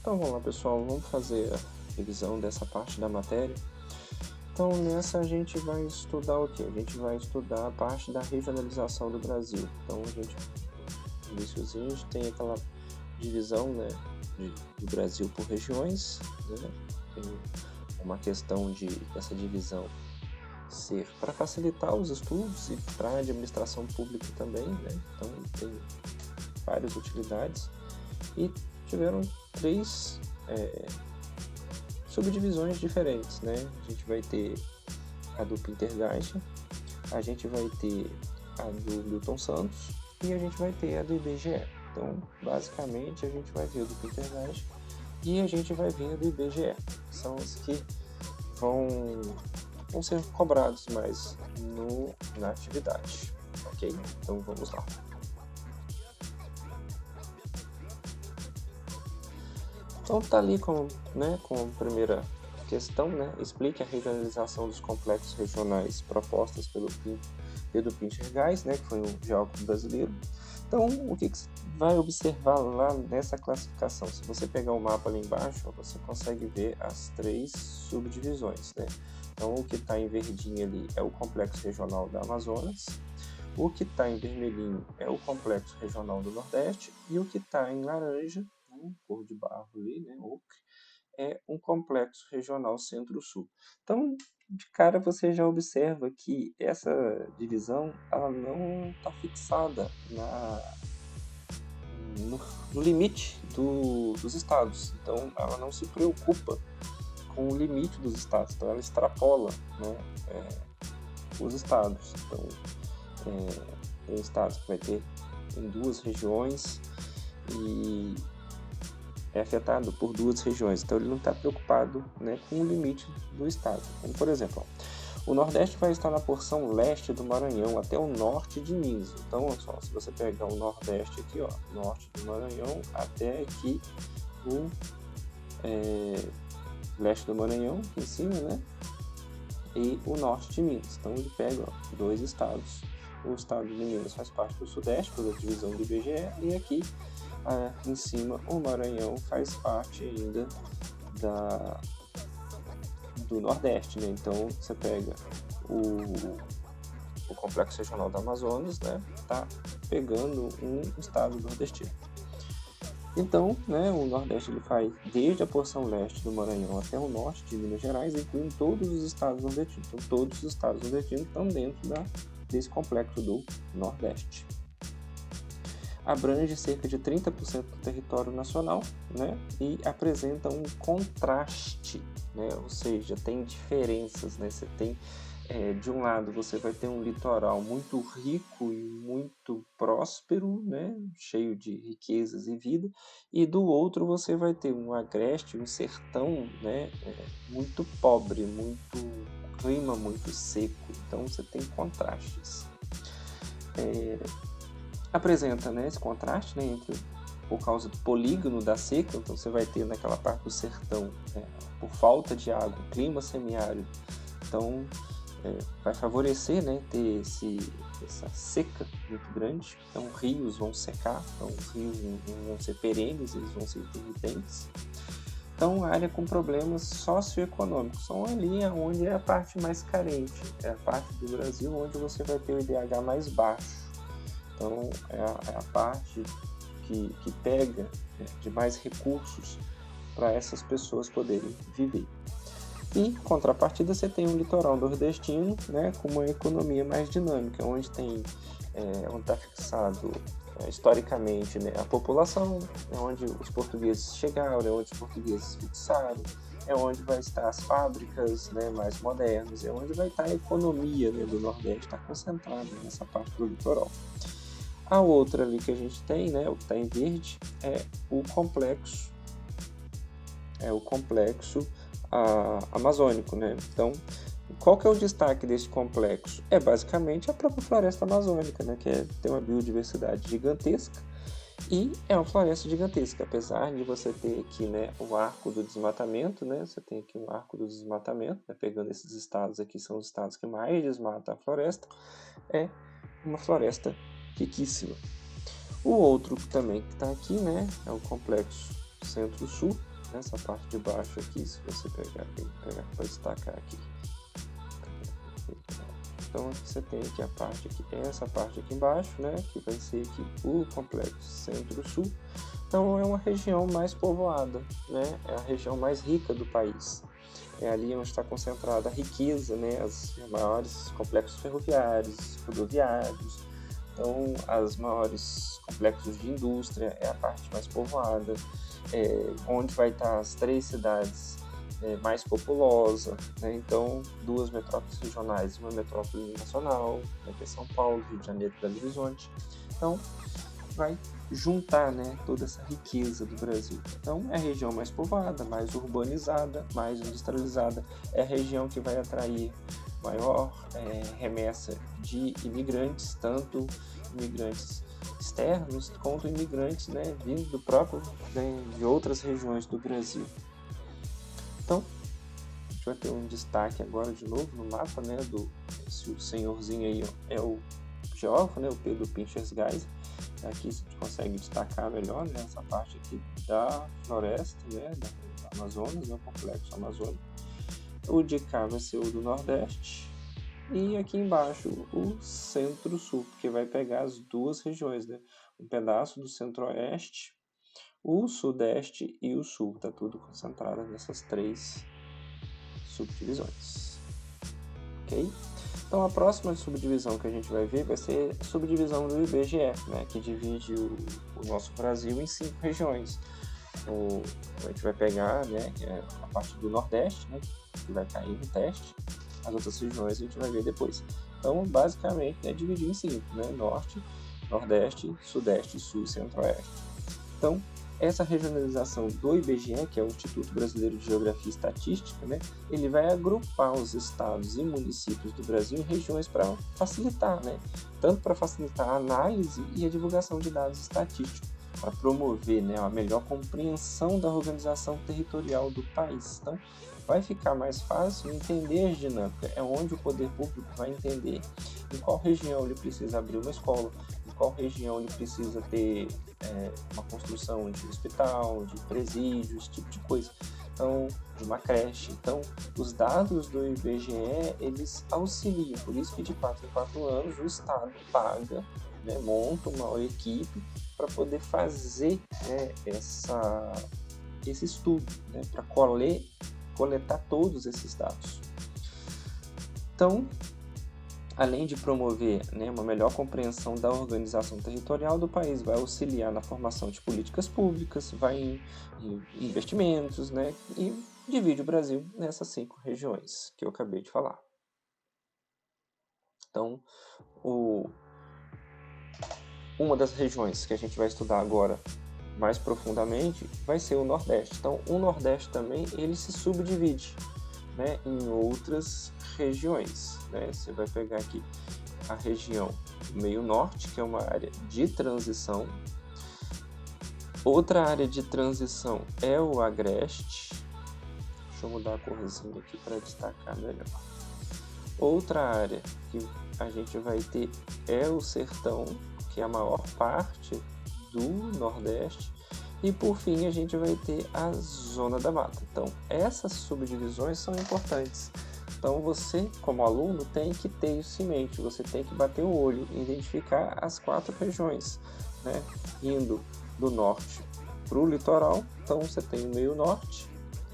Então vamos lá, pessoal, vamos fazer a revisão dessa parte da matéria. Então nessa a gente vai estudar o quê? A gente vai estudar a parte da regionalização do Brasil. Então no iniciozinho a gente tem aquela divisão, né, do Brasil por regiões, né? Tem uma questão dessa divisão ser para facilitar os estudos e para a administração pública também, né? Então tem várias utilidades e tiveram três subdivisões diferentes, né? A gente vai ter a do Pintergeist, a gente vai ter a do Milton Santos e a gente vai ter a do IBGE. Então, basicamente, a gente vai ver a do Pintergeist e a gente vai ver a do IBGE. São os que vão ser cobrados mais na atividade, ok? Então, vamos lá. Então tá ali com a primeira questão, né? Explique a regionalização dos complexos regionais propostas pelo Pedro Pintergeist, né? Que foi um geógrafo brasileiro. Então, o que você vai observar lá nessa classificação? Se você pegar o mapa ali embaixo, você consegue ver as três subdivisões, né? Então, o que está em verdinho ali é o complexo regional da Amazonas, o que está em vermelhinho é o complexo regional do Nordeste e o que está em laranja, cor de barro ali, né, ocre, é um complexo regional Centro-Sul. Então, de cara você já observa que essa divisão ela não está fixada no limite dos estados. Então, ela não se preocupa com o limite dos estados. Então, ela extrapola, né, os estados. Então, tem estados que vai ter em duas regiões e é afetado por duas regiões, então ele não está preocupado, né, com o limite do estado. Como, por exemplo, o Nordeste vai estar na porção leste do Maranhão até o norte de Minas. Então, só, se você pegar o Nordeste aqui, ó, norte do Maranhão até aqui o leste do Maranhão, aqui em cima, né, e o norte de Minas. Então ele pega dois estados. O estado de Minas faz parte do Sudeste, pela divisão do IBGE, e aqui em cima o Maranhão faz parte ainda do Nordeste, né? Então você pega o complexo regional da Amazonas, né? Tá pegando um estado nordestino. Então, né, o Nordeste ele faz desde a porção leste do Maranhão até o norte de Minas Gerais, incluindo todos os estados nordestinos. Então, todos os estados nordestinos estão dentro desse complexo do Nordeste. Abrange cerca de 30% do território nacional, né, e apresenta um contraste, né, ou seja, tem diferenças, né, você tem de um lado você vai ter um litoral muito rico e muito próspero, né, cheio de riquezas e vida, e do outro você vai ter um agreste, um sertão, né, muito pobre, muito clima muito seco. Então você tem contrastes. Apresenta, né, esse contraste, né, por causa do polígono da seca. Então você vai ter naquela parte do sertão, por falta de água, clima semiárido. Então vai favorecer, né, ter essa seca muito grande. Então rios vão secar, então os rios não vão ser perenes, eles vão ser intermitentes. Então, a área com problemas socioeconômicos são ali onde é a parte mais carente, é a parte do Brasil onde você vai ter o IDH mais baixo. Então, é a parte que pega de mais recursos para essas pessoas poderem viver. E, em contrapartida, você tem um litoral nordestino, né, com uma economia mais dinâmica, onde está fixado historicamente, né, a população, é onde os portugueses chegaram, é onde os portugueses fixaram, é onde vai estar as fábricas, né, mais modernas, é onde vai estar a economia, né, do Nordeste, está concentrada nessa parte do litoral. A outra ali que a gente tem, né, o que está em verde, é o complexo amazônico, né? Então, qual que é o destaque desse complexo? É basicamente a própria floresta amazônica, né? Que tem uma biodiversidade gigantesca e é uma floresta gigantesca, apesar de você ter aqui, né, o arco do desmatamento, né? Você tem aqui um arco do desmatamento, né? Pegando esses estados aqui, são os estados que mais desmatam a floresta, é uma floresta riquíssima. O outro também que está aqui, né, é o complexo Centro-Sul, nessa parte de baixo aqui, se você pegar para destacar aqui. Então aqui você tem aqui a parte aqui, essa parte aqui embaixo, né, que vai ser aqui o complexo Centro-Sul. Então é uma região mais povoada, né, é a região mais rica do país. É ali onde está concentrada a riqueza, né, os maiores complexos ferroviários, rodoviários. Então, os maiores complexos de indústria é a parte mais povoada, onde vai estar as 3 cidades mais populosa, né? Então 2 metrópoles regionais, uma metrópole nacional, né, que é São Paulo, Rio de Janeiro e Belo Horizonte. Então vai juntar, né, toda essa riqueza do Brasil. Então é a região mais povoada, mais urbanizada, mais industrializada, é a região que vai atrair maior remessa de imigrantes, tanto imigrantes externos quanto imigrantes, né, vindo do próprio, né, de outras regiões do Brasil. Então, a gente vai ter um destaque agora de novo no mapa, né, esse senhorzinho aí, ó, é o geógrafo, né, o Pedro Pinchers Geisel. Aqui você consegue destacar melhor, né, essa parte aqui da floresta, né, da Amazonas, né, o complexo amazônico. O de cá vai ser o do Nordeste. E aqui embaixo o Centro-Sul, porque vai pegar as 2 regiões, né, um pedaço do Centro-Oeste, o Sudeste e o Sul. Está tudo concentrado nessas 3 subdivisões. Ok? Então a próxima subdivisão que a gente vai ver vai ser a subdivisão do IBGE, né, que divide o nosso Brasil em 5 regiões. A gente vai pegar, né, a parte do Nordeste, né, que vai cair no teste. As outras regiões a gente vai ver depois. Então, basicamente, é dividir em 5, né, Norte, Nordeste, Sudeste, Sul e Centro-Oeste. Então, essa regionalização do IBGE, que é o Instituto Brasileiro de Geografia e Estatística, né, ele vai agrupar os estados e municípios do Brasil em regiões para facilitar, né, tanto para facilitar a análise e a divulgação de dados estatísticos, para promover, né, a melhor compreensão da organização territorial do país. Então, vai ficar mais fácil entender as dinâmicas, é onde o poder público vai entender em qual região ele precisa abrir uma escola, em qual região ele precisa ter uma construção de hospital, de presídio, esse tipo de coisa. Então, de uma creche. Então, os dados do IBGE, eles auxiliam. Por isso que de 4 em 4 anos o Estado paga, né, monta uma equipe para poder fazer, né, esse estudo, né, para coletar todos esses dados. Então, além de promover, né, uma melhor compreensão da organização territorial do país, vai auxiliar na formação de políticas públicas, vai em investimentos, né, e divide o Brasil nessas 5 regiões que eu acabei de falar. Então, uma das regiões que a gente vai estudar agora mais profundamente vai ser o Nordeste. Então, o Nordeste também ele se subdivide, né, em outras regiões, né? Você vai pegar aqui a região meio norte, que é uma área de transição. Outra área de transição é o Agreste. Deixa eu mudar a corzinha aqui para destacar melhor. Outra área que a gente vai ter é o Sertão, que é a maior parte do Nordeste. E por fim a gente vai ter a Zona da Mata. Então essas subdivisões são importantes. Então você, como aluno, tem que ter isso em mente. Você tem que bater o olho e identificar as 4 regiões, né? Indo do norte para o litoral, então você tem o meio norte,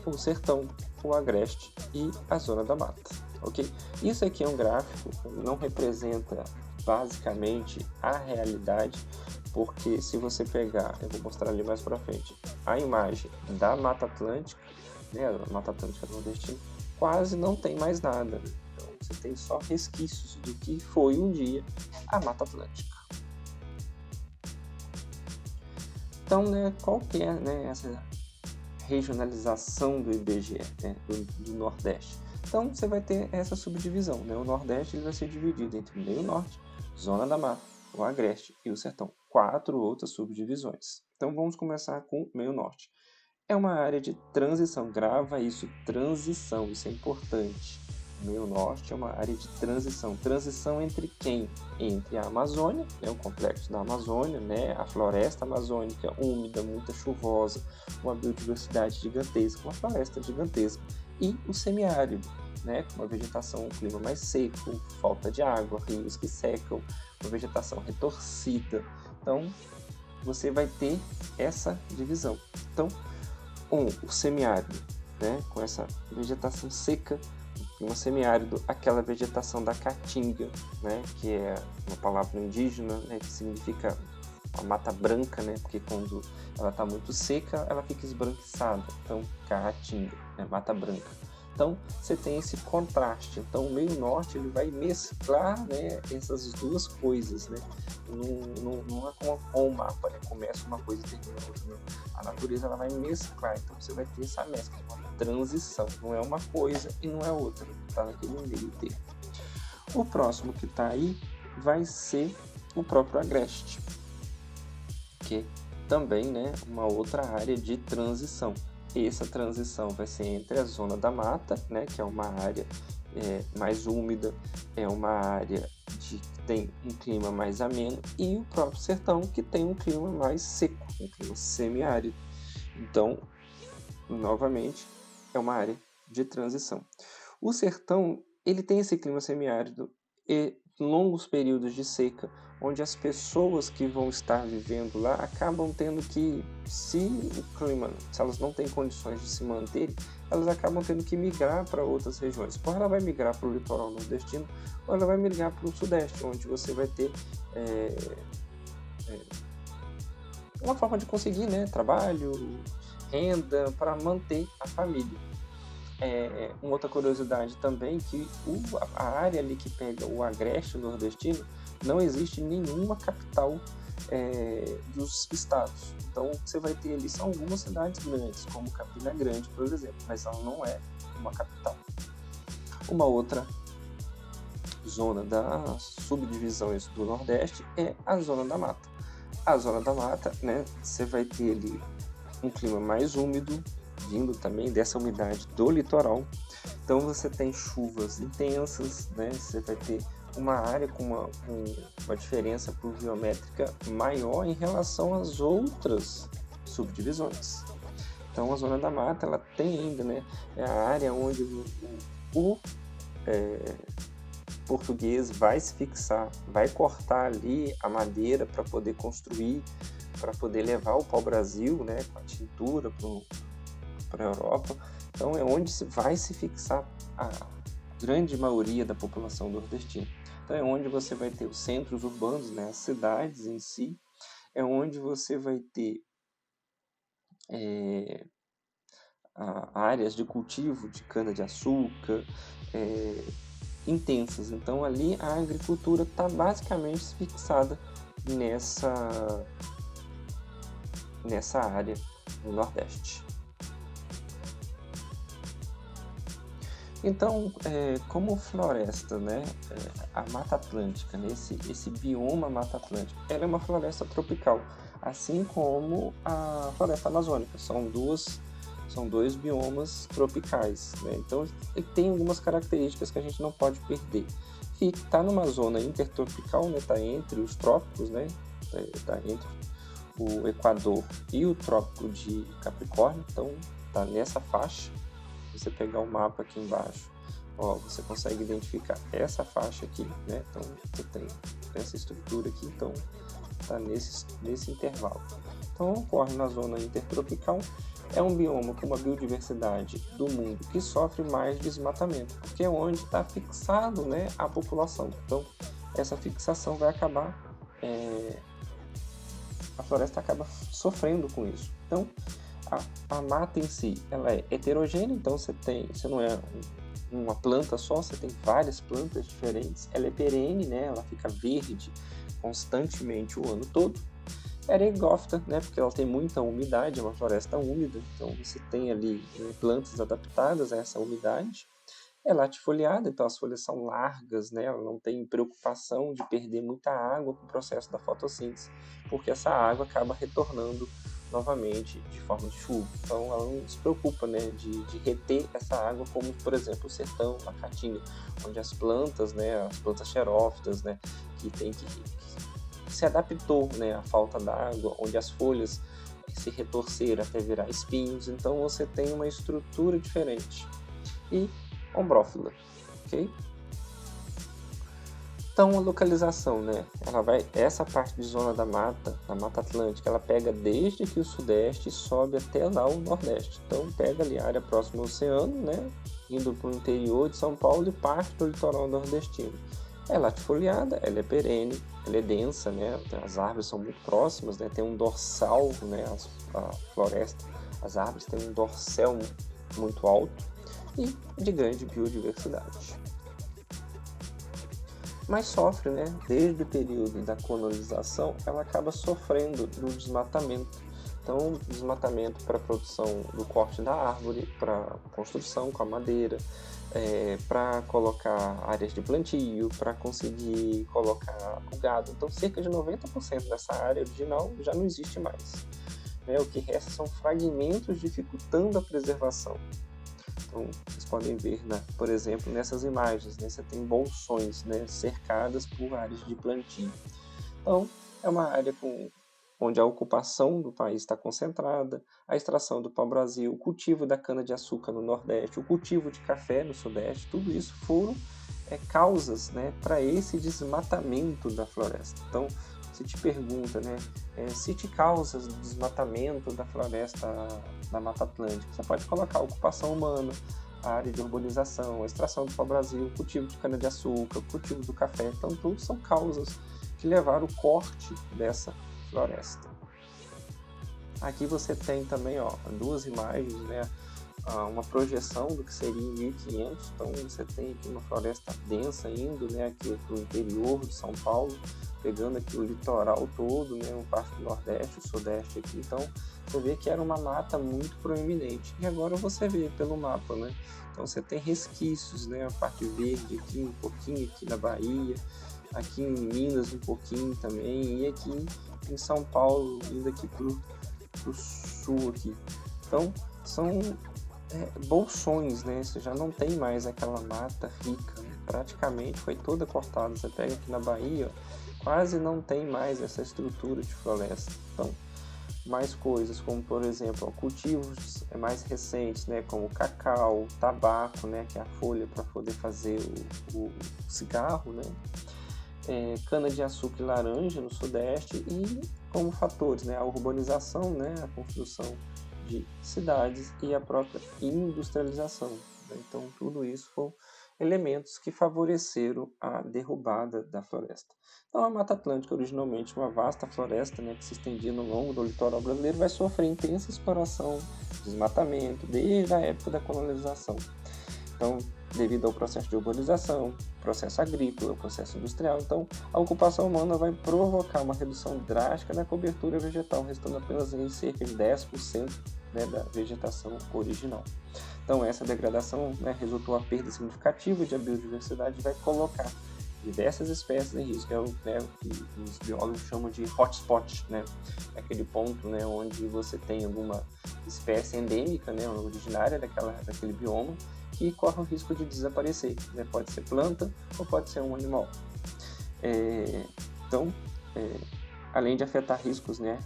o sertão, o agreste e a Zona da Mata. Ok? Isso aqui é um gráfico, não representa basicamente a realidade, porque se você pegar, eu vou mostrar ali mais para frente, a imagem da Mata Atlântica, né, a Mata Atlântica nordestina, quase não tem mais nada. Então você tem só resquícios do que foi um dia a Mata Atlântica. Então, né, qual que é, né, essa regionalização do IBGE, né, do Nordeste? Então você vai ter essa subdivisão, né? O Nordeste ele vai ser dividido entre o meio norte, Zona da Mata, o Agreste e o Sertão. 4 outras subdivisões. Então vamos começar com o meio norte. É uma área de transição, grava isso, transição, isso é importante. O meio norte é uma área de transição. Transição entre quem? Entre a Amazônia, né, o complexo da Amazônia, né, a floresta amazônica úmida, muito chuvosa, uma biodiversidade gigantesca, uma floresta gigantesca, e o semiárido, né, com uma vegetação, um clima mais seco, falta de água, rios que secam, uma vegetação retorcida. Então, você vai ter essa divisão. Então, o semiárido, né, com essa vegetação seca, clima semiárido, aquela vegetação da caatinga, né, que é uma palavra indígena, né, que significa a mata branca, né, porque quando ela está muito seca, ela fica esbranquiçada. Então, caatinga, né, mata branca. Então, você tem esse contraste. Então, o meio norte ele vai mesclar, né, essas duas coisas, né? Não é como um mapa, né? Começa uma coisa e termina outra. Não. A natureza ela vai mesclar. Então, você vai ter essa mescla, uma transição. Não é uma coisa e não é outra. Está naquele meio termo. O próximo que está aí vai ser o próprio agreste, que também, né, uma outra área de transição. Essa transição vai ser entre a zona da mata, né, que é uma área mais úmida, é uma área que tem um clima mais ameno, e o próprio sertão, que tem um clima mais seco, um clima semiárido. Então, novamente, é uma área de transição. O sertão ele tem esse clima semiárido e longos períodos de seca, onde as pessoas que vão estar vivendo lá acabam tendo que, se elas não têm condições de se manter, elas acabam tendo que migrar para outras regiões. Ou ela vai migrar para o litoral nordestino, ou ela vai migrar para o sudeste, onde você vai ter uma forma de conseguir, né, trabalho, renda para manter a família. Uma outra curiosidade também que a área ali que pega o agreste nordestino não existe nenhuma capital dos estados. Então você vai ter ali são algumas cidades grandes, como Campina Grande, por exemplo, mas ela não é uma capital. Uma outra zona das subdivisões do Nordeste é a zona da mata. A zona da mata, né, você vai ter ali um clima mais úmido, vindo também dessa umidade do litoral. Então você tem chuvas intensas, né? Você vai ter uma área com uma diferença pluviométrica maior em relação às outras subdivisões. Então a zona da mata ela tem ainda, né? É a área onde o português vai se fixar, vai cortar ali a madeira para poder construir, para poder levar o pau-brasil, né? Com a tintura para a Europa. Então é onde vai se fixar a grande maioria da população nordestina. Então é onde você vai ter os centros urbanos, né, as cidades em si, é onde você vai ter áreas de cultivo de cana-de-açúcar intensas. Então ali a agricultura está basicamente fixada nessa área no Nordeste. Então, como floresta, né, a Mata Atlântica, né, esse bioma Mata Atlântica, ela é uma floresta tropical, assim como a floresta amazônica. São dois biomas tropicais, né? Então, ele tem algumas características que a gente não pode perder. Está numa zona intertropical, né, está entre os trópicos, né, está entre o Equador e o Trópico de Capricórnio, então está nessa faixa. Você pegar o mapa aqui embaixo, você consegue identificar essa faixa aqui, né? Então você tem essa estrutura aqui, então está nesse intervalo. Então ocorre na zona intertropical, é um bioma com uma biodiversidade do mundo que sofre mais desmatamento, porque é onde está fixado, né, a população. Então essa fixação vai acabar, a floresta acaba sofrendo com isso. Então a mata em si, ela é heterogênea, então você não é uma planta só, você tem várias plantas diferentes. Ela é perene, né? Ela fica verde constantemente o ano todo. Ela é ergófita, né? Porque ela tem muita umidade, é uma floresta úmida, então você tem ali plantas adaptadas a essa umidade. É latifoliada, então as folhas são largas, né? Ela não tem preocupação de perder muita água com o processo da fotossíntese, porque essa água acaba retornando novamente de forma de chuva. Então ela não se preocupa, né, de reter essa água, como por exemplo o sertão, a caatinga, onde as plantas, né, as plantas xerófitas, né, que se adaptou, né, à falta d'água, onde as folhas se retorceram até virar espinhos. Então você tem uma estrutura diferente. E ombrófila, ok? Então a localização, né? Essa parte de zona da Mata Atlântica, ela pega desde aqui o sudeste e sobe até lá o nordeste. Então pega ali a área próxima ao oceano, né? Indo para o interior de São Paulo e parte do litoral nordestino. É latifoliada, ela é perene, ela é densa, né? As árvores são muito próximas, né? Tem um dorsal, né? A floresta, as árvores têm um dorsal muito alto e de grande biodiversidade. Mas sofre, né? Desde o período da colonização, ela acaba sofrendo do desmatamento. Então, desmatamento para a produção do corte da árvore, para construção com a madeira, para colocar áreas de plantio, para conseguir colocar o gado. Então, cerca de 90% dessa área original já não existe mais. Né? O que resta são fragmentos dificultando a preservação. Então, vocês podem ver, né, por exemplo, nessas imagens, né, você tem bolsões, né, cercadas por áreas de plantio. Então, é uma área onde a ocupação do país está concentrada, a extração do pau-brasil, o cultivo da cana-de-açúcar no Nordeste, o cultivo de café no Sudeste, tudo isso foram causas, né, para esse desmatamento da floresta. Então, se te pergunta, né, cite causas do desmatamento da floresta da Mata Atlântica, você pode colocar a ocupação humana, a área de urbanização, a extração do pau-brasil, o cultivo de cana-de-açúcar, o cultivo do café. Então, tudo são causas que levaram ao corte dessa floresta. Aqui você tem também, ó, duas imagens, né, uma projeção do que seria em 1500. Então você tem aqui uma floresta densa indo, né, aqui para o interior de São Paulo, pegando aqui o litoral todo, né, uma parte do Nordeste, o Sudeste aqui. Então você vê que era uma mata muito proeminente. E agora você vê pelo mapa, né? Então você tem resquícios, né, a parte verde aqui, um pouquinho aqui na Bahia, aqui em Minas um pouquinho também, e aqui em São Paulo, indo aqui pro sul aqui. Então são bolsões, né? Você já não tem mais aquela mata rica, né? Praticamente foi toda cortada. Você pega aqui na Bahia, ó, quase não tem mais essa estrutura de floresta. Então, mais coisas como, por exemplo, cultivos mais recentes, né? Como cacau, tabaco, né? Que é a folha para poder fazer o cigarro, né? Cana-de-açúcar e laranja no Sudeste, e como fatores, né? A urbanização, né? A construção de cidades e a própria industrialização. Né? Então, tudo isso foram elementos que favoreceram a derrubada da floresta. Então, a Mata Atlântica, originalmente uma vasta floresta, né, que se estendia no longo do litoral brasileiro, vai sofrer intensa exploração, desmatamento, desde a época da colonização. Então, devido ao processo de urbanização, processo agrícola, processo industrial, então a ocupação humana vai provocar uma redução drástica da cobertura vegetal, restando apenas em cerca de 10%, né, da vegetação original. Então, essa degradação, né, resultou a perda significativa de biodiversidade e vai colocar diversas espécies em risco. É o que os biólogos chamam de hotspot, né? É aquele ponto, né, onde você tem alguma espécie endêmica, né, originária daquele bioma, que corre o risco de desaparecer. Né? Pode ser planta ou pode ser um animal. Então, além de afetar riscos, né,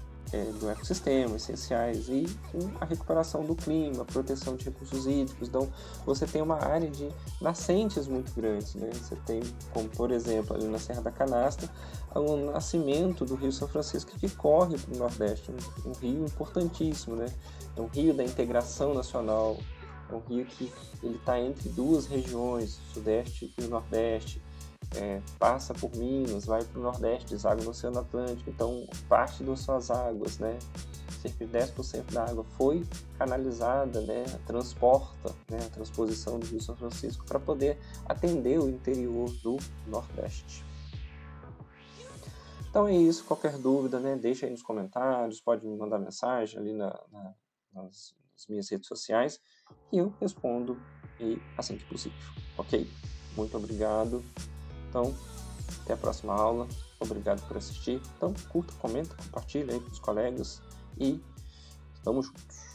do ecossistema, essenciais, e com a recuperação do clima, a proteção de recursos hídricos. Então, você tem uma área de nascentes muito grandes. Né? Você tem, como por exemplo, ali na Serra da Canastra, o nascimento do Rio São Francisco, que corre para o Nordeste, um rio importantíssimo. Né? É um rio da integração nacional, é um rio que ele está entre duas regiões, o Sudeste e o Nordeste. Passa por Minas, vai para o Nordeste, deságua no Oceano Atlântico. Então, parte das suas águas, né, cerca de 10% da água foi canalizada, né, transporta, né, a transposição do Rio São Francisco para poder atender o interior do Nordeste. Então é isso, qualquer dúvida, né, deixa aí nos comentários, pode me mandar mensagem ali nas minhas redes sociais e eu respondo assim que possível, ok? Muito obrigado. Então, até a próxima aula. Obrigado por assistir. Então, curta, comenta, compartilha aí com os colegas e Tamo juntos.